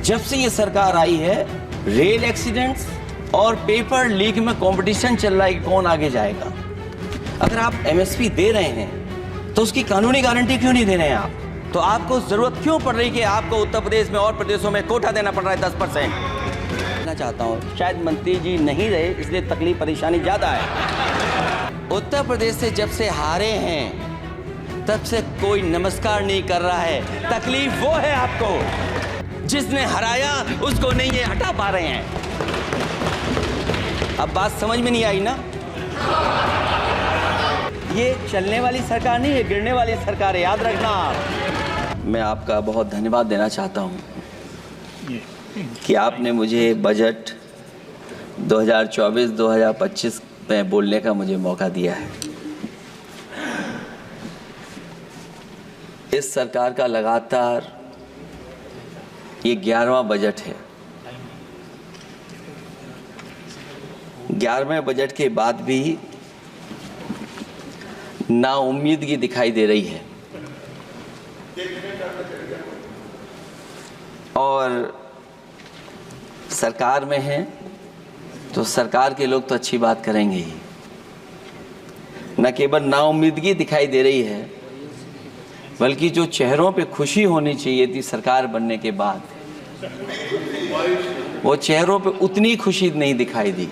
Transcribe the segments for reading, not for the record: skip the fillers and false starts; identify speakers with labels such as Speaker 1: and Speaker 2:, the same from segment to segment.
Speaker 1: जब से ये सरकार आई है, रेल एक्सीडेंट्स और पेपर लीक में कंपटीशन चल रहा है कि कौन आगे जाएगा। अगर आप एमएसपी दे रहे हैं तो उसकी कानूनी गारंटी क्यों नहीं दे रहे हैं आप? तो आपको जरूरत क्यों पड़ रही कि आपको उत्तर प्रदेश में और प्रदेशों में कोटा देना पड़ रहा है 10%? मैं चाहता हूँ, शायद मंत्री जी नहीं रहे इसलिए तकलीफ परेशानी ज्यादा है। उत्तर प्रदेश से जब से हारे हैं तब से कोई नमस्कार नहीं कर रहा है। तकलीफ वो है आपको, जिसने हराया उसको नहीं ये हटा पा रहे हैं। अब बात समझ में नहीं आई ना? ये चलने वाली सरकार नहीं है, गिरने वाली सरकार है, याद रखना आप। मैं आपका बहुत धन्यवाद देना चाहता हूं कि आपने मुझे बजट 2024-2025 में बोलने का मुझे मौका दिया है। इस सरकार का लगातार ये 11वां बजट है। 11वें बजट के बाद भी नाउम्मीदगी दिखाई दे रही है और सरकार में है तो सरकार के लोग तो अच्छी बात करेंगे ही। न केवल नाउम्मीदगी दिखाई दे रही है बल्कि जो चेहरों पे खुशी होनी चाहिए थी सरकार बनने के बाद, वो चेहरों पे उतनी खुशी नहीं दिखाई दी।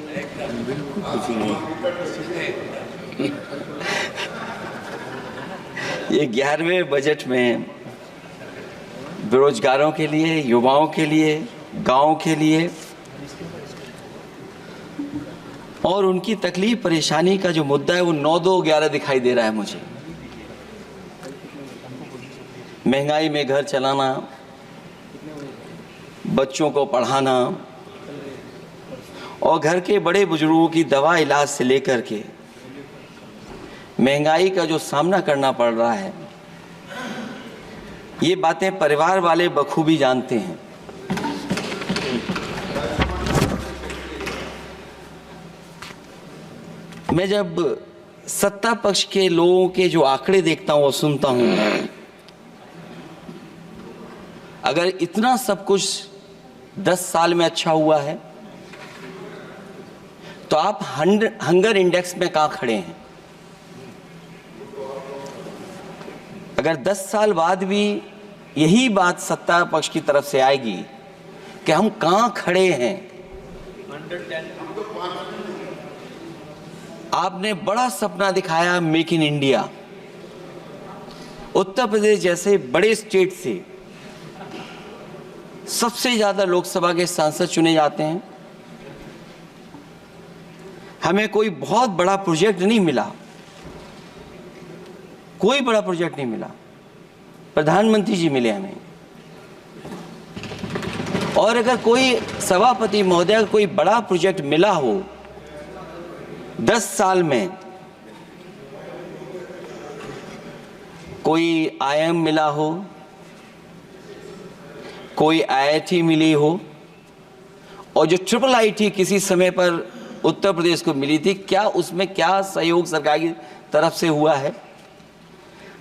Speaker 1: ये 11वें बजट में बेरोजगारों के लिए, युवाओं के लिए, गांवों के लिए और उनकी तकलीफ परेशानी का जो मुद्दा है वो 9-2-11 दिखाई दे रहा है मुझे। महंगाई में घर चलाना, बच्चों को पढ़ाना और घर के बड़े बुजुर्गों की दवा इलाज से लेकर के महंगाई का जो सामना करना पड़ रहा है, ये बातें परिवार वाले बखूबी जानते हैं। मैं जब सत्ता पक्ष के लोगों के जो आंकड़े देखता हूं और सुनता हूं, अगर इतना सब कुछ 10 साल में अच्छा हुआ है तो आप हंगर इंडेक्स में कहां खड़े हैं? अगर 10 साल बाद भी यही बात सत्ता पक्ष की तरफ से आएगी कि हम कहां खड़े हैं। आपने बड़ा सपना दिखाया make in India. Uttar Pradesh जैसे बड़े स्टेट से सबसे ज्यादा लोकसभा के सांसद चुने जाते हैं। हमें कोई बहुत बड़ा प्रोजेक्ट नहीं मिला, कोई बड़ा प्रोजेक्ट नहीं मिला। प्रधानमंत्री जी मिले हमें। और अगर कोई सभापति महोदय कोई बड़ा प्रोजेक्ट मिला हो 10 साल में, कोई आईआईएम मिला हो, कोई आईआईटी मिली हो और जो ट्रिपल आईटी किसी समय पर उत्तर प्रदेश को मिली थी, क्या उसमें क्या सहयोग सरकार की तरफ से हुआ है?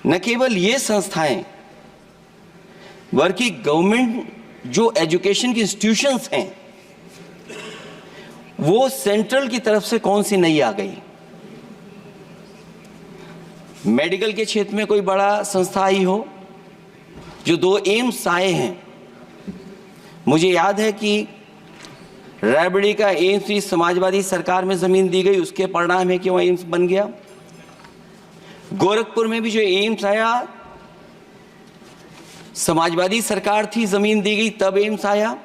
Speaker 1: न केवल ये संस्थाएं बल्कि गवर्नमेंट जो एजुकेशन की इंस्टीट्यूशंस हैं वो सेंट्रल की तरफ से कौन सी नई आ गई? मेडिकल के क्षेत्र में कोई बड़ा संस्था आई हो? जो 2 एम्स आए हैं, मुझे याद है कि रायबरेली का एम्स भी समाजवादी सरकार में जमीन दी गई, उसके परिणाम है कि वह एम्स बन गया। गोरखपुर में भी जो एम्स आया, समाजवादी सरकार थी, जमीन दी गई, तब एम्स आया।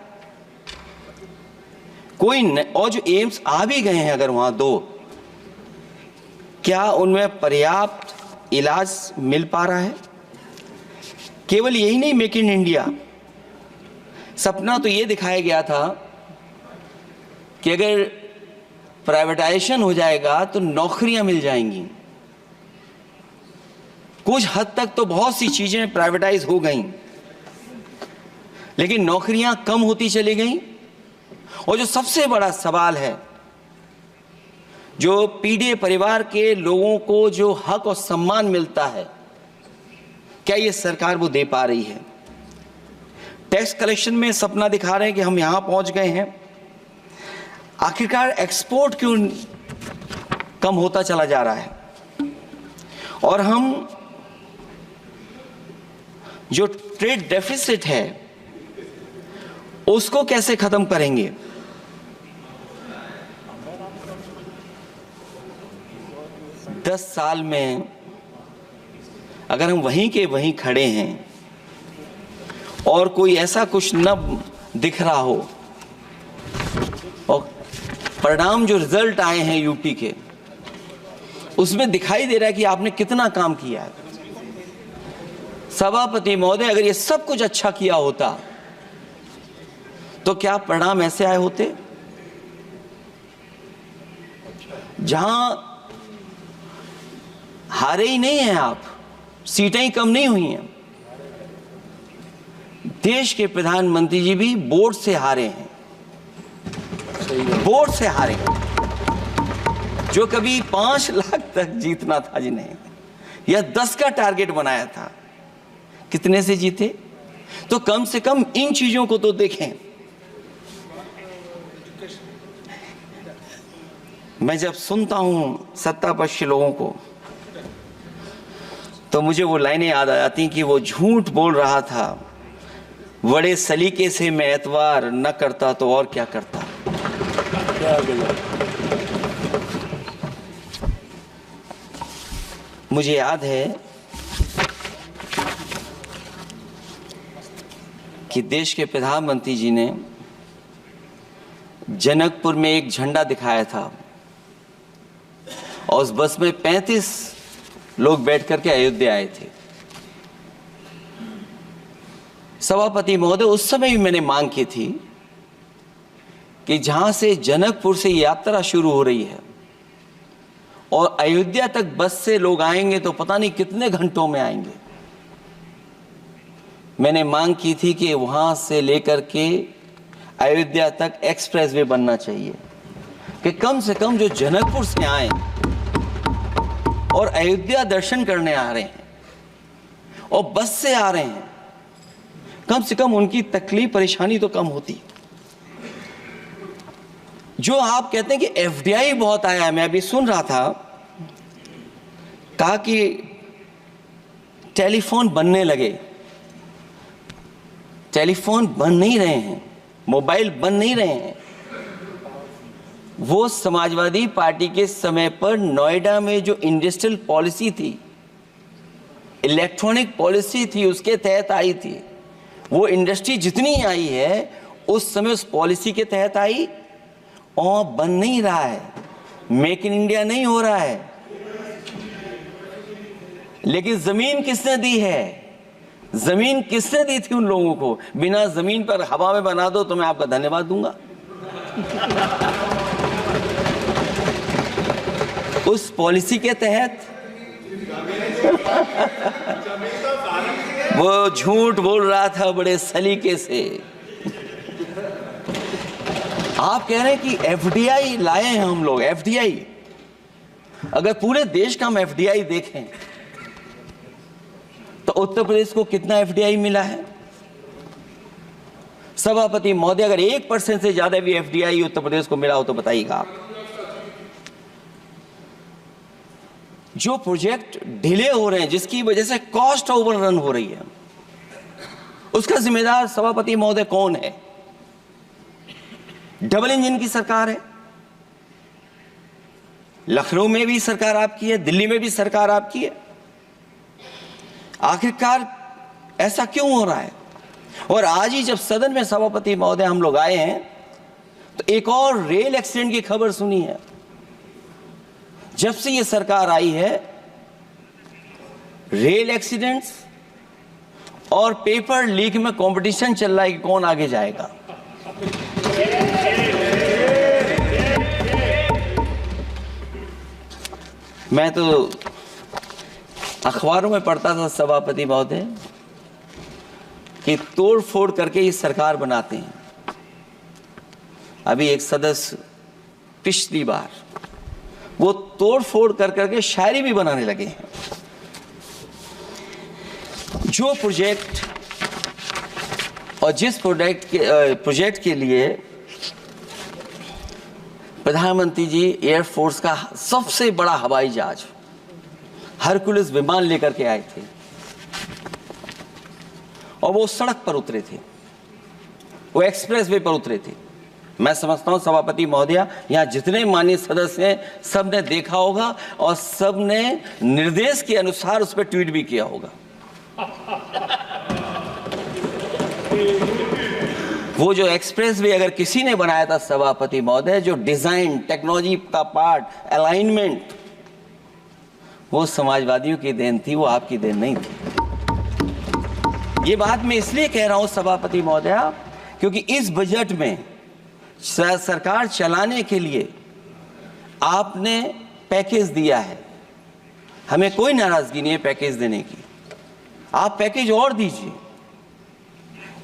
Speaker 1: और जो एम्स आ भी गए हैं अगर वहां 2, क्या उनमें पर्याप्त इलाज मिल पा रहा है? केवल यही नहीं, मेक इन इंडिया सपना तो ये दिखाया गया था कि अगर प्राइवेटाइजेशन हो जाएगा तो नौकरियां मिल जाएंगी। कुछ हद तक तो बहुत सी चीजें प्राइवेटाइज हो गईं, लेकिन नौकरियां कम होती चली गईं। और जो सबसे बड़ा सवाल है, जो पीड़ित परिवार के लोगों को जो हक और सम्मान मिलता है, क्या ये सरकार वो दे पा रही है? टैक्स कलेक्शन में सपना दिखा रहे हैं कि हम यहां पहुंच गए हैं। आखिरकार एक्सपोर्ट क्यों कम होता चला जा रहा है, और हम जो ट्रेड डेफिसिट है उसको कैसे खत्म करेंगे? दस साल में अगर हम वहीं के वहीं खड़े हैं और कोई ऐसा कुछ न दिख रहा हो, और परिणाम जो रिजल्ट आए हैं यूपी के, उसमें दिखाई दे रहा है कि आपने कितना काम किया है। सभापति महोदय, अगर ये सब कुछ अच्छा किया होता तो क्या परिणाम ऐसे आए होते? जहां हारे ही नहीं हैं आप, सीटें ही कम नहीं हुई हैं। देश के प्रधानमंत्री जी भी वोट से हारे हैं, वोट से हारे हैं। जो कभी 5 लाख तक जीतना था जिन्हें, या 10 का टारगेट बनाया था, कितने से जीते? तो कम से कम इन चीजों को तो देखें। मैं जब सुनता हूं सत्तापक्ष लोगों को तो मुझे वो लाइनें याद आ जाती कि वो झूठ बोल रहा था, बड़े सलीके से मैं एतवार न करता तो और क्या करता। मुझे याद है कि देश के प्रधानमंत्री जी ने जनकपुर में एक झंडा दिखाया था और उस बस में 35 लोग बैठ करके अयोध्या आए थे। सभापति महोदय, उस समय भी मैंने मांग की थी कि जहां से जनकपुर से यात्रा शुरू हो रही है और अयोध्या तक बस से लोग आएंगे तो पता नहीं कितने घंटों में आएंगे। मैंने मांग की थी कि वहां से लेकर के अयोध्या तक एक्सप्रेस वे बनना चाहिए, कि कम से कम जो जनकपुर से आए और अयोध्या दर्शन करने आ रहे हैं और बस से आ रहे हैं, कम से कम उनकी तकलीफ परेशानी तो कम होती। जो आप कहते हैं कि एफडीआई बहुत आया है, मैं अभी सुन रहा था, कहा कि टेलीफोन बनने लगे। टेलीफोन बन नहीं रहे हैं, मोबाइल बन नहीं रहे हैं। वो समाजवादी पार्टी के समय पर नोएडा में जो इंडस्ट्रियल पॉलिसी थी, इलेक्ट्रॉनिक पॉलिसी थी, उसके तहत आई थी। वो इंडस्ट्री जितनी आई है उस समय उस पॉलिसी के तहत आई, और बन नहीं रहा है। मेक इन इंडिया नहीं हो रहा है। लेकिन जमीन किसने दी है? जमीन किसने दी थी उन लोगों को? बिना जमीन पर हवा में बना दो तो मैं आपका धन्यवाद दूंगा। उस पॉलिसी के तहत वो झूठ बोल रहा था बड़े सलीके से। आप कह रहे हैं कि एफडीआई लाए हैं हम लोग। एफडीआई, अगर पूरे देश का हम एफडीआई देखें तो उत्तर प्रदेश को कितना एफडीआई मिला है? सभापति महोदय, अगर 1% से ज्यादा भी एफडीआई उत्तर प्रदेश को मिला हो तो बताइएगा आप। जो प्रोजेक्ट डिले हो रहे हैं, जिसकी वजह से कॉस्ट ओवररन हो रही है, उसका जिम्मेदार सभापति महोदय कौन है? डबल इंजन की सरकार है। लखनऊ में भी सरकार आपकी है, दिल्ली में भी सरकार आपकी है। आखिरकार ऐसा क्यों हो रहा है? और आज ही जब सदन में सभापति महोदय हम लोग आए हैं तो एक और रेल एक्सीडेंट की खबर सुनी है। जब से ये सरकार आई है, रेल एक्सीडेंट्स और पेपर लीक में कंपटीशन चल रहा है कि कौन आगे जाएगा। मैं तो अखबारों में पढ़ता था सभापति महोदय कि तोड़ फोड़ करके ये सरकार बनाते हैं। अभी एक सदस्य पिछली बार वो तोड़ फोड़ कर करके शायरी भी बनाने लगे हैं। जो प्रोजेक्ट और जिस प्रोजेक्ट के लिए प्रधानमंत्री जी एयरफोर्स का सबसे बड़ा हवाई जहाज हरकुलिस विमान लेकर के आए थे और वो सड़क पर उतरे थे, वो एक्सप्रेस वे पर उतरे थे। मैं समझता हूं सभापति महोदया, यहां जितने माननीय सदस्य हैं सब ने देखा होगा और सब ने निर्देश के अनुसार उस पर ट्वीट भी किया होगा। वो जो एक्सप्रेस वे अगर किसी ने बनाया था सभापति महोदय, जो डिजाइन टेक्नोलॉजी का पार्ट अलाइनमेंट, वो समाजवादियों की देन थी, वो आपकी देन नहीं थी। ये बात मैं इसलिए कह रहा हूं सभापति महोदया क्योंकि इस बजट में सरकार चलाने के लिए आपने पैकेज दिया है। हमें कोई नाराजगी नहीं है पैकेज देने की, आप पैकेज और दीजिए।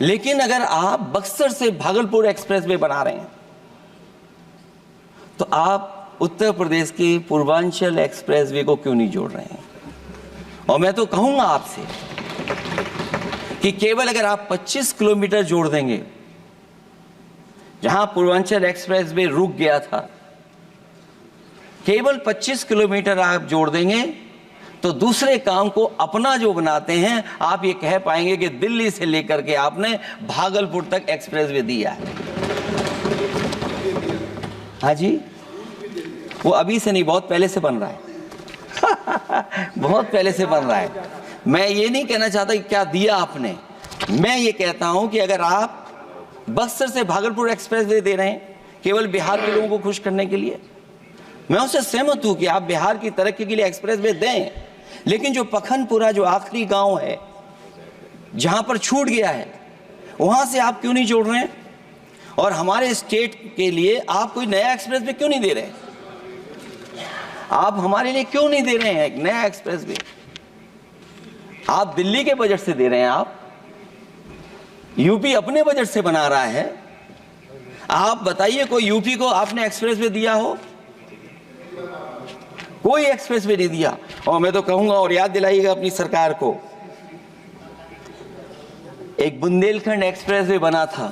Speaker 1: लेकिन अगर आप बक्सर से भागलपुर एक्सप्रेस वे बना रहे हैं तो आप उत्तर प्रदेश की पूर्वांचल एक्सप्रेस वे को क्यों नहीं जोड़ रहे हैं? और मैं तो कहूंगा आपसे कि केवल अगर आप 25 किलोमीटर जोड़ देंगे, जहां पूर्वांचल एक्सप्रेस वे रुक गया था, केवल 25 किलोमीटर आप जोड़ देंगे तो दूसरे काम को अपना जो बनाते हैं, आप ये कह पाएंगे कि दिल्ली से लेकर के आपने भागलपुर तक एक्सप्रेस वे दिया है। हाँ जी, वो अभी से नहीं, बहुत पहले से बन रहा है। बहुत पहले से बन रहा है। मैं ये नहीं कहना चाहता कि क्या दिया आपने, मैं ये कहता हूं कि अगर आप बक्सर से भागलपुर एक्सप्रेस वे दे रहे हैं केवल बिहार के लोगों को खुश करने के लिए, मैं उससे सहमत हूं कि आप बिहार की तरक्की के लिए एक्सप्रेस वे दें, लेकिन जो पखनपुरा जो आखिरी गांव है जहां पर छूट गया है, वहां से आप क्यों नहीं जोड़ रहे हैं? और हमारे स्टेट के लिए आप कोई नया एक्सप्रेस वे क्यों नहीं दे रहे हैं? आप हमारे लिए क्यों नहीं दे रहे हैं एक नया एक्सप्रेस वे? आप दिल्ली के बजट से दे रहे हैं, आप यूपी अपने बजट से बना रहा है। आप बताइए कोई यूपी को आपने एक्सप्रेस वे दिया हो? कोई एक्सप्रेस वे नहीं दिया। और मैं तो कहूंगा और याद दिलाइएगा अपनी सरकार को, एक बुंदेलखंड एक्सप्रेस वे बना था,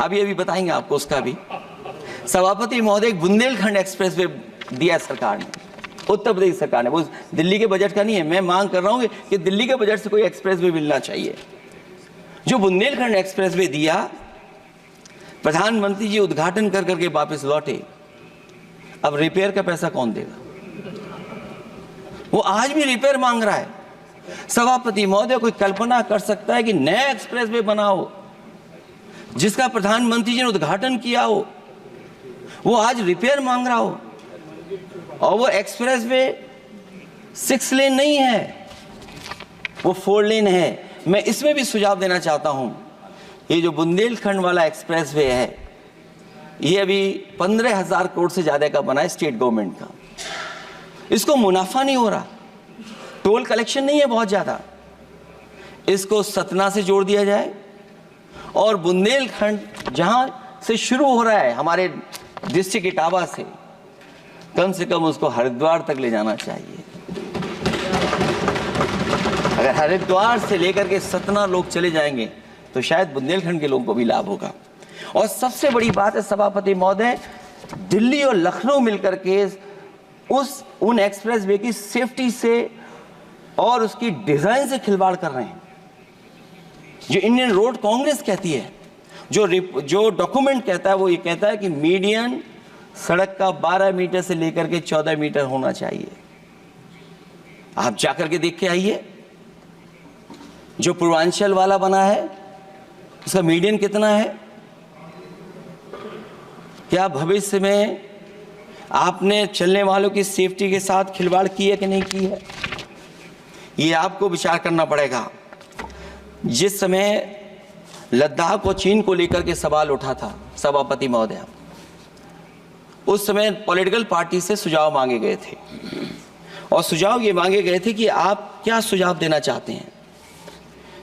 Speaker 1: अभी बताएंगे आपको उसका भी। सभापति महोदय, एक बुंदेलखंड एक्सप्रेस वे दिया सरकार ने, उत्तर प्रदेश सरकार ने, वो दिल्ली के बजट का नहीं है। मैं मांग कर रहा हूं कि दिल्ली के बजट से कोई एक्सप्रेस वे मिलना चाहिए। जो बुंदेलखंड एक्सप्रेस वे दिया, प्रधानमंत्री जी उद्घाटन कर करके वापस लौटे, अब रिपेयर का पैसा कौन देगा? वो आज भी रिपेयर मांग रहा है। सभापति महोदय, कोई कल्पना कर सकता है कि नया एक्सप्रेस वे बना हो जिसका प्रधानमंत्री जी ने उद्घाटन किया हो, वो आज रिपेयर मांग रहा हो? और वो एक्सप्रेस वे 6 लेन नहीं है, वो 4 लेन है। मैं इसमें भी सुझाव देना चाहता हूं, ये जो बुंदेलखंड वाला एक्सप्रेस वे है, ये अभी 15,000 करोड़ से ज्यादा का बना है स्टेट गवर्नमेंट का। इसको मुनाफा नहीं हो रहा, टोल कलेक्शन नहीं है बहुत ज्यादा। इसको सतना से जोड़ दिया जाए और बुंदेलखंड जहां से शुरू हो रहा है हमारे डिस्ट्रिक्ट इटावा से, कम से कम उसको हरिद्वार तक ले जाना चाहिए। अगर हरिद्वार से लेकर के सतना लोग चले जाएंगे तो शायद बुंदेलखंड के लोगों को भी लाभ होगा। और सबसे बड़ी बात है सभापति महोदय, दिल्ली और लखनऊ मिलकर के उन एक्सप्रेस वे की सेफ्टी से और उसकी डिजाइन से खिलवाड़ कर रहे हैं। जो इंडियन रोड कांग्रेस कहती है, जो डॉक्यूमेंट कहता है, वो ये कहता है कि मीडियन सड़क का 12 मीटर से लेकर के 14 मीटर होना चाहिए। आप जाकर के देख के आइए, जो पूर्वांचल वाला बना है उसका मीडियन कितना है? क्या भविष्य में आपने चलने वालों की सेफ्टी के साथ खिलवाड़ की है कि नहीं की है? ये आपको विचार करना पड़ेगा। जिस समय लद्दाख और चीन को लेकर के सवाल उठा था सभापति महोदय, उस समय पॉलिटिकल पार्टी से सुझाव मांगे गए थे और सुझाव ये मांगे गए थे कि आप क्या सुझाव देना चाहते हैं।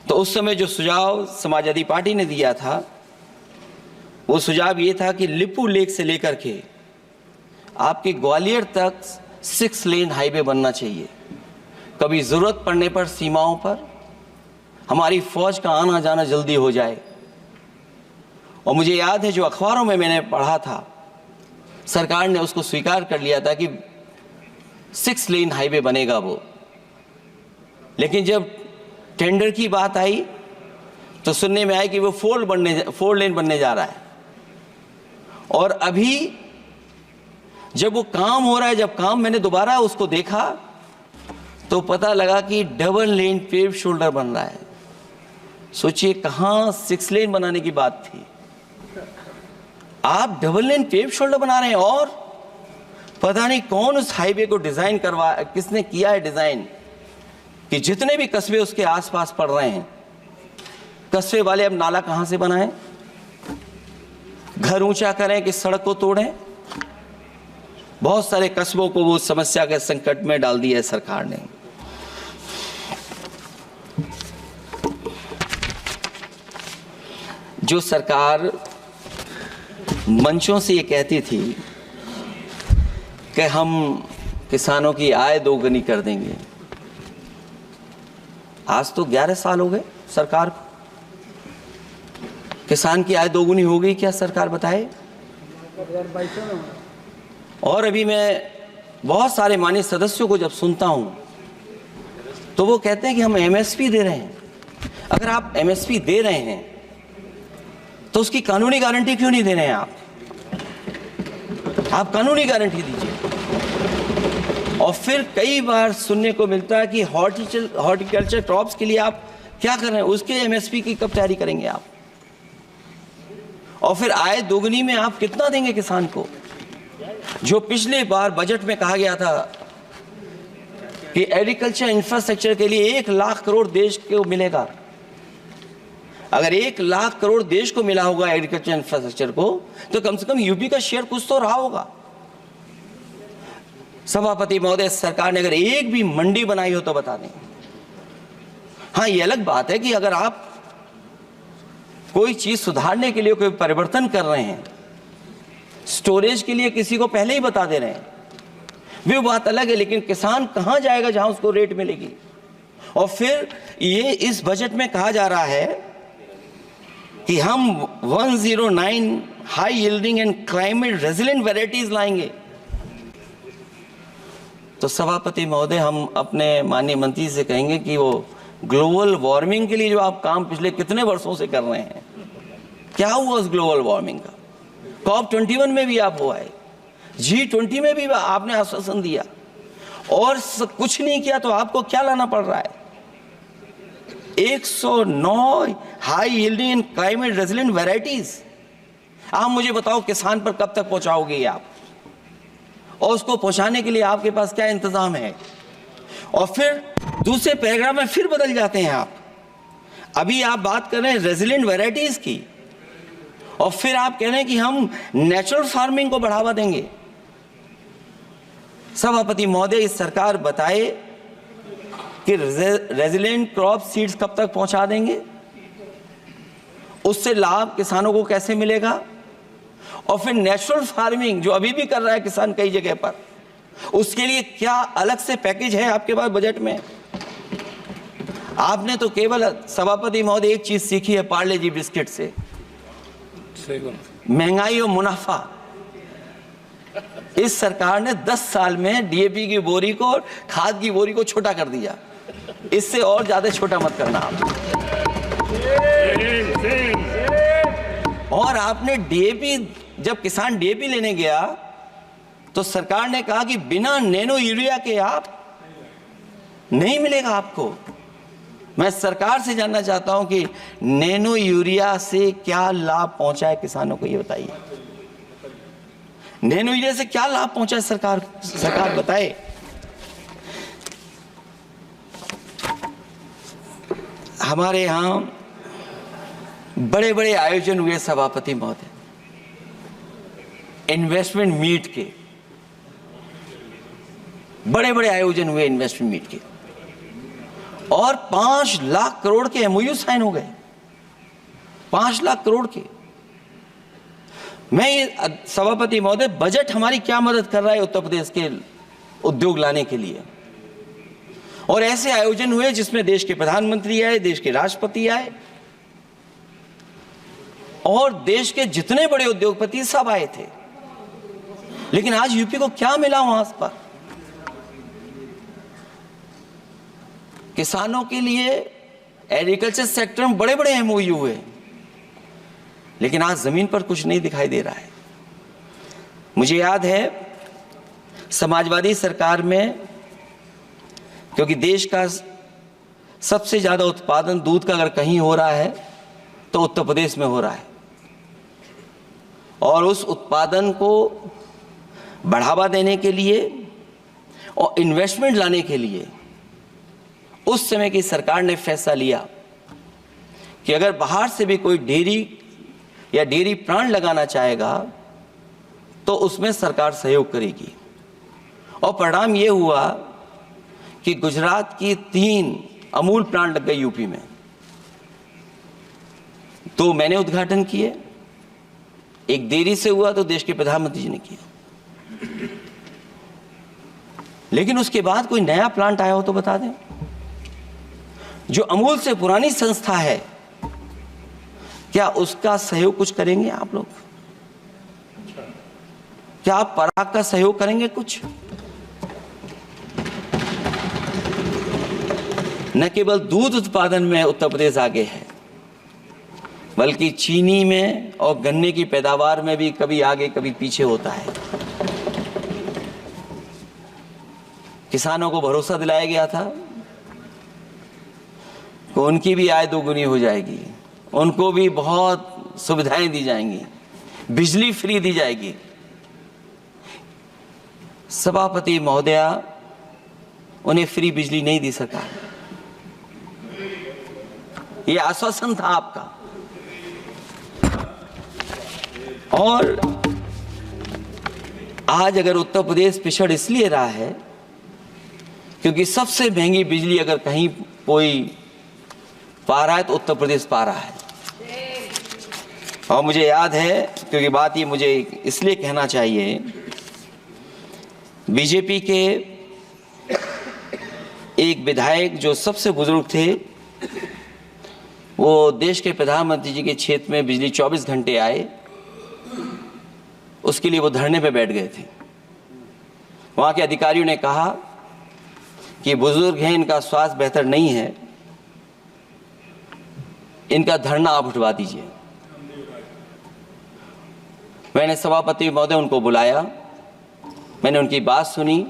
Speaker 1: तो उस समय जो सुझाव समाजवादी पार्टी ने दिया था, वो सुझाव ये था कि लिपू लेक से लेकर के आपके ग्वालियर तक 6 लेन हाईवे बनना चाहिए। कभी जरूरत पड़ने पर सीमाओं पर हमारी फौज का आना जाना जल्दी हो जाए। और मुझे याद है जो अखबारों में मैंने पढ़ा था, सरकार ने उसको स्वीकार कर लिया था कि 6 लेन हाईवे बनेगा वो, लेकिन जब टेंडर की बात आई तो सुनने में आया कि वो 4 लेन बनने जा रहा है। और अभी जब वो काम हो रहा है, जब काम मैंने दोबारा उसको देखा तो पता लगा कि डबल लेन पेव शोल्डर बन रहा है। सोचिए कहाँ 6 लेन बनाने की बात थी, आप डबल लेन पेव शोल्डर बना रहे हैं। और पता नहीं कौन उस हाईवे को डिजाइन किसने किया है डिजाइन, कि जितने भी कस्बे उसके आसपास पड़ रहे हैं, कस्बे वाले अब नाला कहां से बनाएं, घर ऊंचा करें कि सड़क को तोड़ें। बहुत सारे कस्बों को वो समस्या के संकट में डाल दिया है सरकार ने। जो सरकार मंचों से ये कहती थी कि हम किसानों की आय दोगुनी कर देंगे, आज तो 11 साल हो गए सरकार को। किसान की आय दोगुनी हो गई क्या सरकार बताए? और अभी मैं बहुत सारे माननीय सदस्यों को जब सुनता हूं तो वो कहते हैं कि हम एमएसपी दे रहे हैं। अगर आप एमएसपी दे रहे हैं तो उसकी कानूनी गारंटी क्यों नहीं दे रहे हैं? आप कानूनी गारंटी दीजिए। और फिर कई बार सुनने को मिलता है कि हॉर्टिकल्चर क्रॉप्स के लिए आप क्या कर रहे हैं, उसके एमएसपी की कब तैयारी करेंगे आप? और फिर आय दोगुनी में आप कितना देंगे किसान को? जो पिछले बार बजट में कहा गया था कि एग्रीकल्चर इंफ्रास्ट्रक्चर के लिए 1 लाख करोड़ देश को मिलेगा। अगर 1 लाख करोड़ देश को मिला होगा एग्रीकल्चर इंफ्रास्ट्रक्चर को, तो कम से कम यूपी का शेयर कुछ तो रहा होगा। सभापति महोदय, सरकार ने अगर एक भी मंडी बनाई हो तो बता दें। हाँ, ये अलग बात है कि अगर आप कोई चीज सुधारने के लिए कोई परिवर्तन कर रहे हैं, स्टोरेज के लिए किसी को पहले ही बता दे रहे हैं, वो बात अलग है। लेकिन किसान कहां जाएगा जहां उसको रेट मिलेगी? और फिर ये इस बजट में कहा जा रहा है कि हम 109 high yielding and climate resilient varieties लाएंगे। तो सभापति महोदय, हम अपने माननीय मंत्री से कहेंगे कि वो ग्लोबल वार्मिंग के लिए जो आप काम पिछले कितने वर्षों से कर रहे हैं, क्या हुआ उस ग्लोबल वार्मिंग का? COP21 में भी आप हुआ है, G20 में भी आपने आश्वासन दिया, और कुछ नहीं किया। तो आपको क्या लाना पड़ रहा है? 109 high yielding and climate resilient varieties. आप मुझे बताओ किसान पर कब तक पहुंचाओगे आप? और उसको पहुंचाने के लिए आपके पास क्या इंतजाम है? और फिर दूसरे पैराग्राफ में फिर बदल जाते हैं आप। अभी आप बात कर रहे हैं रेजिलेंट वैरायटीज की, और फिर आप कह रहे हैं कि हम नेचुरल फार्मिंग को बढ़ावा देंगे। सभापति महोदय, इस सरकार बताए कि रेजिलेंट क्रॉप सीड्स कब तक पहुंचा देंगे, उससे लाभ किसानों को कैसे मिलेगा? और फिर नेचुरल फार्मिंग जो अभी भी कर रहा है किसान कई जगह पर, उसके लिए क्या अलग से पैकेज है आपके पास बजट में? आपने तो केवल सभापति महोदय एक चीज सीखी है पार्ले जी बिस्किट से, महंगाई और मुनाफा। इस सरकार ने 10 साल में डीएपी की बोरी को, खाद की बोरी को छोटा कर दिया। इससे और ज्यादा छोटा मत करना आप। और आपने डीएपी, जब किसान डीएपी लेने गया तो सरकार ने कहा कि बिना नैनो यूरिया के आप नहीं मिलेगा आपको। मैं सरकार से जानना चाहता हूं कि नैनो यूरिया से क्या लाभ पहुंचा है किसानों को, ये बताइए। नैनो यूरिया से क्या लाभ पहुंचा है सरकार बताए। हमारे यहां बड़े बड़े आयोजन हुए सभापति महोदय, इन्वेस्टमेंट मीट के बड़े बड़े आयोजन हुए इन्वेस्टमेंट मीट के, और 5 लाख करोड़ के एमओयू साइन हो गए। 5 लाख करोड़ के। मैं ये सभापति महोदय, बजट हमारी क्या मदद कर रहा है उत्तर प्रदेश के उद्योग लाने के लिए? और ऐसे आयोजन हुए जिसमें देश के प्रधानमंत्री आए, देश के राष्ट्रपति आए और देश के जितने बड़े उद्योगपति सब आए थे। लेकिन आज यूपी को क्या मिला वहां पर? किसानों के लिए एग्रीकल्चर सेक्टर में बड़े बड़े एमओयू हुए, लेकिन आज जमीन पर कुछ नहीं दिखाई दे रहा है। मुझे याद है समाजवादी सरकार में, क्योंकि देश का सबसे ज्यादा उत्पादन दूध का अगर कहीं हो रहा है तो उत्तर प्रदेश में हो रहा है, और उस उत्पादन को बढ़ावा देने के लिए और इन्वेस्टमेंट लाने के लिए उस समय की सरकार ने फैसला लिया कि अगर बाहर से भी कोई डेयरी या डेयरी प्लांट लगाना चाहेगा तो उसमें सरकार सहयोग करेगी। और परिणाम यह हुआ कि गुजरात की 3 अमूल प्लांट लग गए यूपी में। तो मैंने उद्घाटन किए, एक डेयरी से हुआ तो देश के प्रधानमंत्री जी ने किया। लेकिन उसके बाद कोई नया प्लांट आया हो तो बता दें। जो अमूल से पुरानी संस्था है, क्या उसका सहयोग कुछ करेंगे आप लोग? क्या आप पराग का सहयोग करेंगे कुछ? न केवल दूध उत्पादन में उत्तर प्रदेश आगे है, बल्कि चीनी में और गन्ने की पैदावार में भी कभी आगे कभी पीछे होता है। किसानों को भरोसा दिलाया गया था कि उनकी भी आय दोगुनी हो जाएगी, उनको भी बहुत सुविधाएं दी जाएंगी, बिजली फ्री दी जाएगी। सभापति महोदया उन्हें फ्री बिजली नहीं दी सका। ये आश्वासन था आपका। और आज अगर उत्तर प्रदेश पिछड़ इसलिए रहा है क्योंकि सबसे महंगी बिजली अगर कहीं कोई पा रहा है तो उत्तर प्रदेश पा रहा है। और मुझे याद है, क्योंकि बात ये मुझे इसलिए कहना चाहिए, बीजेपी के एक विधायक जो सबसे बुजुर्ग थे, वो देश के प्रधानमंत्री जी के क्षेत्र में बिजली 24 घंटे आए, उसके लिए वो धरने पे बैठ गए थे। वहां के अधिकारियों ने कहा कि बुजुर्ग हैं, इनका स्वास्थ्य बेहतर नहीं है, इनका धरना आप उठवा दीजिए। मैंने सभापति महोदय उनको बुलाया, मैंने उनकी बात सुनी।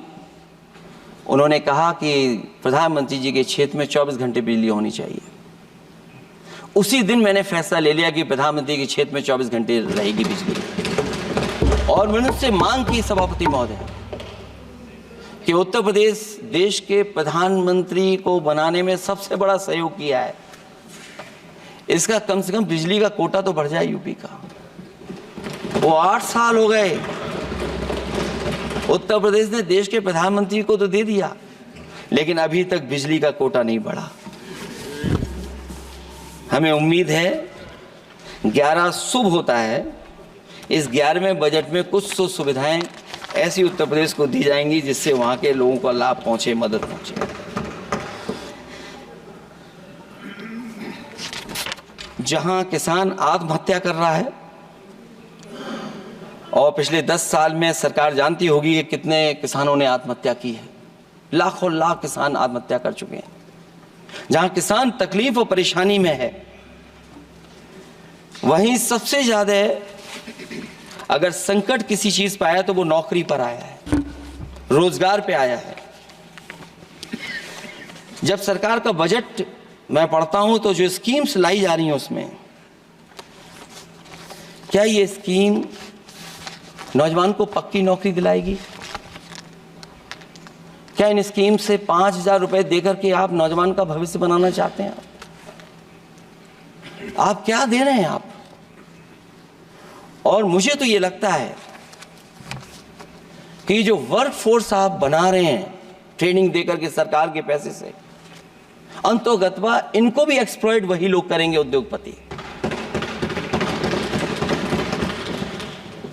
Speaker 1: उन्होंने कहा कि प्रधानमंत्री जी के क्षेत्र में 24 घंटे बिजली होनी चाहिए। उसी दिन मैंने फैसला ले लिया कि प्रधानमंत्री के क्षेत्र में 24 घंटे रहेगी बिजली। और मैंने उससे मांग की सभापति महोदय कि उत्तर प्रदेश देश के प्रधानमंत्री को बनाने में सबसे बड़ा सहयोग किया है, इसका कम से कम बिजली का कोटा तो बढ़ जाए यूपी का। वो 8 साल हो गए, उत्तर प्रदेश ने देश के प्रधानमंत्री को तो दे दिया, लेकिन अभी तक बिजली का कोटा नहीं बढ़ा। हमें उम्मीद है 11 शुभ होता है, इस 11वें बजट में कुछ तो सुविधाएं ऐसी उत्तर प्रदेश को दी जाएंगी जिससे वहां के लोगों को लाभ पहुंचे, मदद पहुंचे। जहां किसान आत्महत्या कर रहा है, और पिछले 10 साल में सरकार जानती होगी कि कितने किसानों ने आत्महत्या की है, लाखों लाख किसान आत्महत्या कर चुके हैं। जहां किसान तकलीफ और परेशानी में है, वहीं सबसे ज्यादा अगर संकट किसी चीज पर आया तो वो नौकरी पर आया है, रोजगार पे आया है। जब सरकार का बजट मैं पढ़ता हूं तो जो स्कीम्स लाई जा रही हैं उसमें, क्या ये स्कीम नौजवान को पक्की नौकरी दिलाएगी? क्या इन स्कीम से 5,000 रुपए देकर के आप नौजवान का भविष्य बनाना चाहते हैं? आप क्या दे रहे हैं आप? और मुझे तो ये लगता है कि जो वर्क फोर्स आप बना रहे हैं ट्रेनिंग देकर के सरकार के पैसे से, अंतोगत्वा इनको भी एक्सप्लॉइट वही लोग करेंगे, उद्योगपति।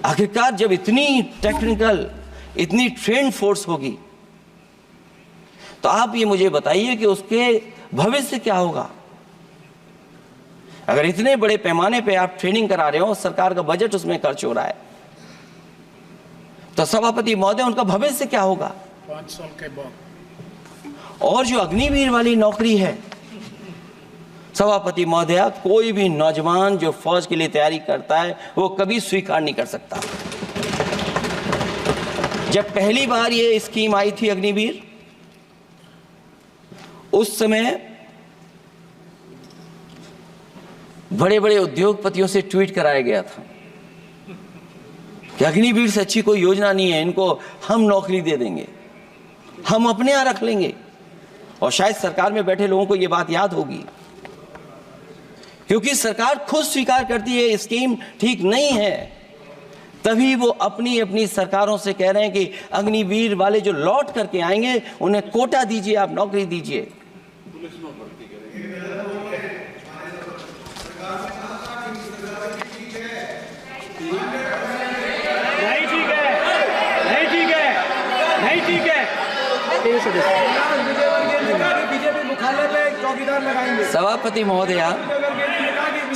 Speaker 1: आखिरकार जब इतनी टेक्निकल, इतनी ट्रेन फोर्स होगी तो आप ये मुझे बताइए कि उसके भविष्य क्या होगा। अगर इतने बड़े पैमाने पे आप ट्रेनिंग करा रहे हो, सरकार का बजट उसमें खर्च हो रहा है, तो सभापति महोदय उनका भविष्य क्या होगा
Speaker 2: 5 साल के बाद।
Speaker 1: और जो अग्निवीर वाली नौकरी है सभापति महोदय, कोई भी नौजवान जो फौज के लिए तैयारी करता है वो कभी स्वीकार नहीं कर सकता। जब पहली बार ये स्कीम आई थी अग्निवीर, उस समय बड़े बड़े उद्योगपतियों से ट्वीट कराया गया था कि अग्निवीर से अच्छी कोई योजना नहीं है, इनको हम नौकरी दे देंगे, हम अपने यहां रख लेंगे। और शायद सरकार में बैठे लोगों को यह बात याद होगी, क्योंकि सरकार खुद स्वीकार करती है स्कीम ठीक नहीं है, तभी वो अपनी अपनी सरकारों से कह रहे हैं कि अग्निवीर वाले जो लौट करके आएंगे उन्हें कोटा दीजिए, आप नौकरी दीजिए।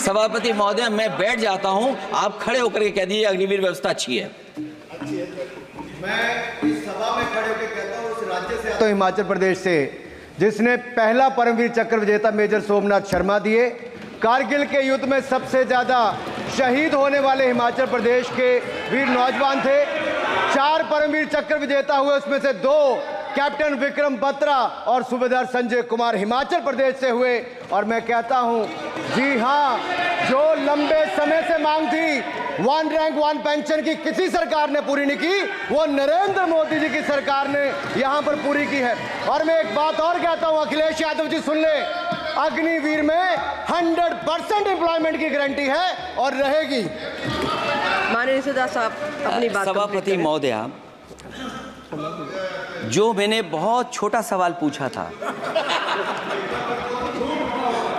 Speaker 1: सभापति महोदय मैं बैठ जाता हूं, आप खड़े होकर के कह दीजिए अग्निवीर व्यवस्था अच्छी है।
Speaker 3: मैं इस सभा में खड़े होकर कहता हूं, उस राज्य से तो हिमाचल प्रदेश से जिसने पहला परमवीर चक्र विजेता मेजर सोमनाथ शर्मा दिए, कारगिल के युद्ध में सबसे ज्यादा शहीद होने वाले हिमाचल प्रदेश के वीर नौजवान थे। 4 परमवीर चक्र विजेता हुए, उसमें से 2 कैप्टन विक्रम बत्रा और सूबेदार संजय कुमार हिमाचल प्रदेश से हुए। और मैं कहता हूं, जी हां, जो लंबे समय से मांग थी 1 रैंक 1 पेंशन की किसी सरकार ने पूरी नहीं की, वो नरेंद्र मोदी जी की सरकार ने यहां पर पूरी की है। और मैं एक बात और कहता हूं, अखिलेश यादव जी सुन ले, अग्निवीर में 100% एम्प्लॉयमेंट की गारंटी है और रहेगी।
Speaker 4: माननीय सदा साहब अपनी बात।
Speaker 1: सभापति महोदय, जो मैंने बहुत छोटा सवाल पूछा था,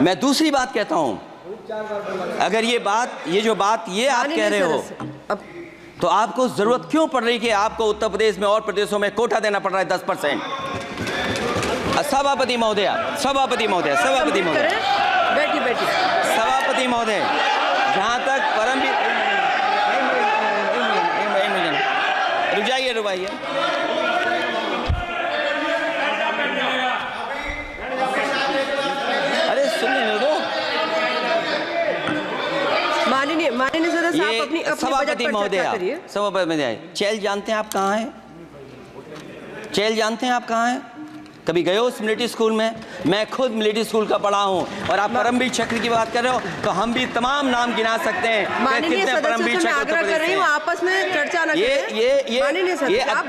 Speaker 1: मैं दूसरी बात कहता हूं, अगर ये जो बात आप कह रहे हो, तो आपको जरूरत क्यों पड़ रही कि आपको उत्तर प्रदेश में और प्रदेशों में कोटा देना पड़ रहा है 10%? सभापति महोदय,
Speaker 4: बैठिए।
Speaker 1: सभापति महोदय, जहां तक परमवीर, रुक जाइए, अरे सुनने दो।
Speaker 4: माननीय सदस्य साहब अपनी
Speaker 1: सभापति महोदय, चैल जानते हैं आप कहाँ हैं? चैल जानते हैं आप कहाँ हैं? कभी गए हो उस मिलिट्री स्कूल में? मैं खुद मिलिट्री स्कूल का पढ़ा हूँ। और आप परमवीर चक्र की बात कर रहे हो, तो हम भी तमाम नाम गिना सकते हैं।
Speaker 4: माननीय सदस्य से मैं आग्रह कर रही हूँ, आपस में चर्चा न करें।
Speaker 1: ये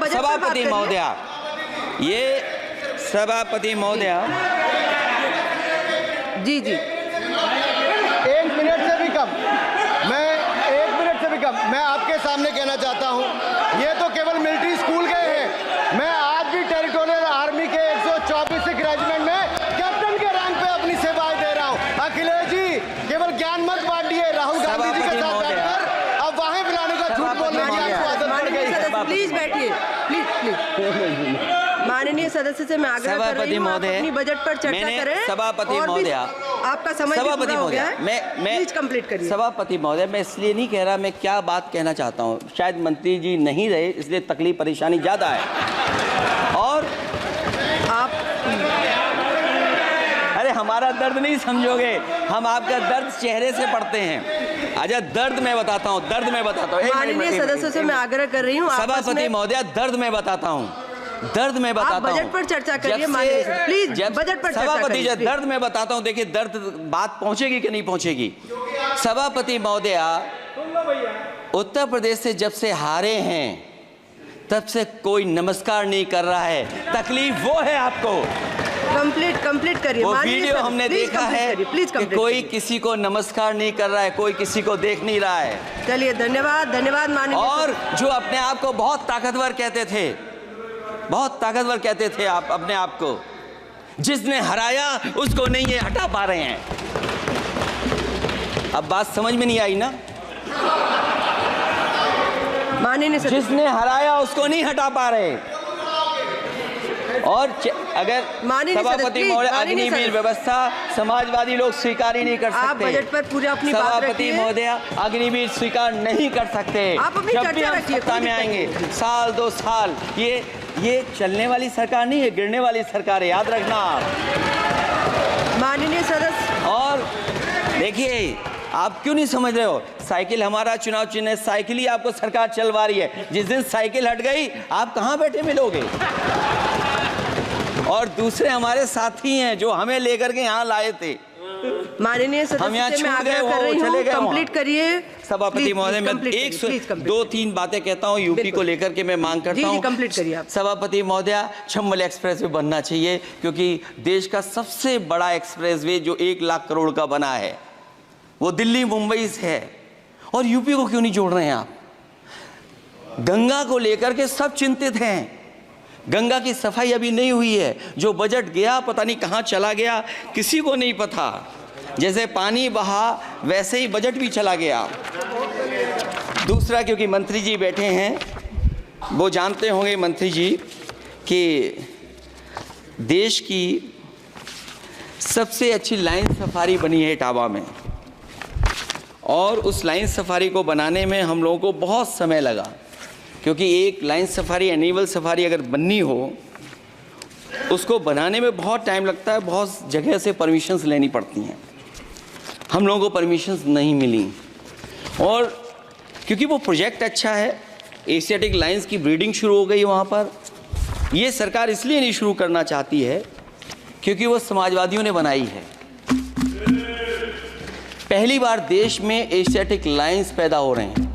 Speaker 1: सभापति महोदय,
Speaker 4: जी
Speaker 3: 1 मिनट से भी कम, मैं आपके सामने कहना चाहता हूं, ये तो केवल मिलिट्री स्कूल गए हैं। मैं आज भी टेरिटोरियल आर्मी के 124 रेजिमेंट में कैप्टन के रैंक पे अपनी सेवाएं दे रहा हूं। अखिलेश जी केवल ज्ञान मत बांटिए, राहुल गांधी जी के साथ बैठकर अब वहां बुलाने का झूठ बोलने की आपको आदत पड़ गई।
Speaker 4: प्लीज बैठिए, प्लीज। माननीय सदस्य से मैं आग्रह कर रही हूं, आप अपनी बजट पर चर्चा करें।
Speaker 1: सभापति महोदय,
Speaker 4: आपका समय पूरा हो गया है, प्लीज कंप्लीट करिए।
Speaker 1: सभापति महोदय, मैं इसलिए नहीं कह रहा, मैं क्या बात कहना चाहता हूँ, शायद मंत्री जी नहीं रहे इसलिए तकलीफ परेशानी ज्यादा है। और
Speaker 4: आप,
Speaker 1: अरे हमारा दर्द नहीं समझोगे, हम आपका दर्द चेहरे से पढ़ते हैं। अच्छा, दर्द मैं बताता हूँ।
Speaker 4: माननीय सदस्यों से मैं आग्रह कर रही हूँ,
Speaker 1: सभापति महोदय, दर्द मैं बताता हूँ।
Speaker 4: आप बजट पर चर्चा करिए, प्लीज बजट पर चर्चा
Speaker 1: सभापति जी,
Speaker 4: करिए।
Speaker 1: दर्द मैं बताता हूँ, देखिए दर्द बात पहुंचेगी कि नहीं पहुंचेगी। सभापति महोदय, उत्तर प्रदेश से जब से हारे हैं तब से कोई नमस्कार नहीं कर रहा है। तकलीफ वो है आपको।
Speaker 4: कंप्लीट करिए।
Speaker 1: वो वीडियो हमने देखा है कि कोई किसी को नमस्कार नहीं कर रहा है, कोई किसी को देख नहीं रहा है।
Speaker 4: चलिए, धन्यवाद माननीय।
Speaker 1: और जो अपने आप को बहुत ताकतवर कहते थे आप अपने आप को, जिसने हराया उसको नहीं ये हटा पा रहे हैं। अब बात समझ में नहीं आई ना?
Speaker 4: माननीय,
Speaker 1: जिसने हराया उसको नहीं हटा पा रहे। और अगर
Speaker 4: माननीय
Speaker 1: सभापति
Speaker 4: सदस्य,
Speaker 1: महोदय
Speaker 4: माननीय
Speaker 1: अग्निवीर
Speaker 4: सदस्य।
Speaker 1: व्यवस्था समाजवादी लोग स्वीकार ही नहीं कर सकते।
Speaker 4: आप बजट पर पूरी अपनी बात
Speaker 1: सभापति
Speaker 4: रखिए।
Speaker 1: महोदय अग्निवीर स्वीकार नहीं कर सकते।
Speaker 4: आप अपनी
Speaker 1: जब भी
Speaker 4: चर्चा
Speaker 1: हम
Speaker 4: रखिए,
Speaker 1: सत्ता
Speaker 4: कोई
Speaker 1: में
Speaker 4: दिक्कत
Speaker 1: आएंगे
Speaker 4: नहीं।
Speaker 1: साल 2 साल ये चलने वाली सरकार नहीं है, गिरने वाली सरकार है, याद रखना आप।
Speaker 4: माननीय सदस्य,
Speaker 1: और देखिए आप क्यों नहीं समझ रहे हो, साइकिल हमारा चुनाव चिन्ह है, साइकिल ही आपको सरकार चलवा रही है। जिस दिन साइकिल हट गई आप कहां बैठे मिलोगे। और दूसरे हमारे साथी हैं जो हमें लेकर के यहाँ लाए थे।
Speaker 4: माननीय
Speaker 1: हम यहाँ
Speaker 4: सदस्य से मैं
Speaker 1: छूट
Speaker 4: आग्रह
Speaker 1: गए,
Speaker 4: कर रही
Speaker 1: वो
Speaker 4: हूँ,
Speaker 1: चले गए
Speaker 4: कंप्लीट
Speaker 1: वहाँ।
Speaker 4: करिए।
Speaker 1: सभापति महोदय मैं 2-3 बातें कहता हूँ यूपी को लेकर के मैं मांग करता
Speaker 4: जी,
Speaker 1: हूँ।
Speaker 4: कंप्लीट करिए आप।
Speaker 1: सभापति महोदय चंबल एक्सप्रेस वे बनना चाहिए, क्योंकि देश का सबसे बड़ा एक्सप्रेस वे जो 1 लाख करोड़ का बना है वो दिल्ली मुंबई से है। और यूपी को क्यों नहीं जोड़ रहे हैं आप। गंगा को लेकर के सब चिंतित हैं, गंगा की सफाई अभी नहीं हुई है। जो बजट गया पता नहीं कहाँ चला गया, किसी को नहीं पता। जैसे पानी बहा वैसे ही बजट भी चला गया। दूसरा, क्योंकि मंत्री जी बैठे हैं, वो जानते होंगे मंत्री जी कि देश की सबसे अच्छी लाइन सफारी बनी है इटावा में, और उस लाइन सफारी को बनाने में हम लोगों को बहुत समय लगा, क्योंकि एक लाइन सफारी एनिमल सफारी अगर बननी हो उसको बनाने में बहुत टाइम लगता है, बहुत जगह से परमिशंस लेनी पड़ती हैं। हम लोगों को परमिशंस नहीं मिली, और क्योंकि वो प्रोजेक्ट अच्छा है, एशियाटिक लाइंस की ब्रीडिंग शुरू हो गई वहाँ पर। ये सरकार इसलिए नहीं शुरू करना चाहती है क्योंकि वो समाजवादियों ने बनाई है। पहली बार देश में एशियाटिक लाइंस पैदा हो रहे हैं।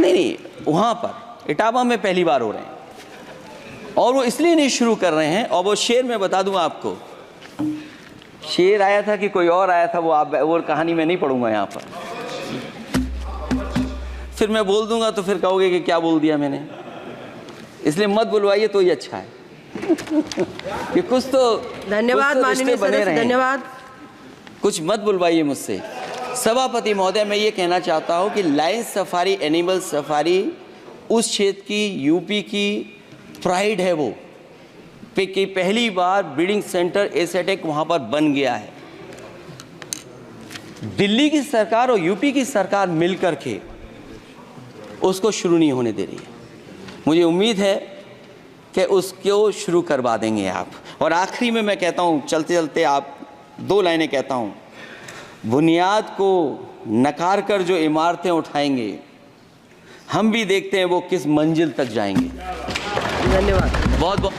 Speaker 1: नहीं, वहाँ पर इटावा में पहली बार हो रहे हैं, और वो इसलिए नहीं शुरू कर रहे हैं। और वो शेर मैं बता दूं आपको, शेर आया था कि कोई और आया था, वो कहानी मैं नहीं पढ़ूंगा यहाँ पर, फिर मैं बोल दूंगा तो फिर कहोगे कि क्या बोल दिया मैंने, इसलिए मत बुलवाइए तो ही अच्छा है। कि कुछ तो
Speaker 4: धन्यवाद माननीय सदस्य, धन्यवाद।
Speaker 1: कुछ मत बुलवाइए मुझसे। सभापति महोदय, मैं ये कहना चाहता हूँ कि लाइन सफारी, एनिमल सफारी उस क्षेत्र की, यूपी की प्राइड है वो, कि पहली बार ब्रीडिंग सेंटर एशियाटिक वहाँ पर बन गया है। दिल्ली की सरकार और यूपी की सरकार मिलकर के उसको शुरू नहीं होने दे रही है। मुझे उम्मीद है कि उसको शुरू करवा देंगे आप। और आखिरी में मैं कहता हूँ, चलते चलते आप 2 लाइनें कहता हूँ। बुनियाद को नकार कर जो इमारतें उठाएंगे, हम भी देखते हैं वो किस मंजिल तक जाएंगे।
Speaker 4: धन्यवाद।
Speaker 1: बहुत बहुत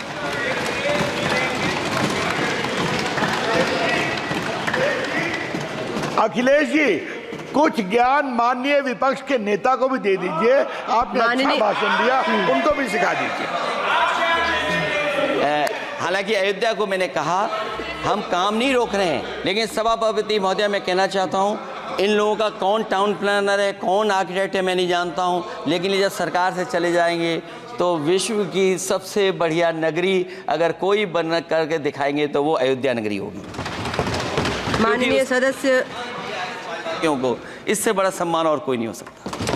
Speaker 2: अखिलेश जी, कुछ ज्ञान माननीय विपक्ष के नेता को भी दे दीजिए। आपने अच्छा भाषण दिया, उनको भी सिखा दीजिए।
Speaker 1: हालांकि अयोध्या को मैंने कहा हम काम नहीं रोक रहे हैं, लेकिन सभापति महोदय मैं कहना चाहता हूं, इन लोगों का कौन टाउन प्लानर है, कौन आर्किटेक्ट है, मैं नहीं जानता हूं, लेकिन जब सरकार से चले जाएंगे तो विश्व की सबसे बढ़िया नगरी अगर कोई बन करके दिखाएंगे तो वो अयोध्या नगरी होगी।
Speaker 4: माननीय सदस्य,
Speaker 1: क्योंकि इससे बड़ा सम्मान और कोई नहीं हो सकता।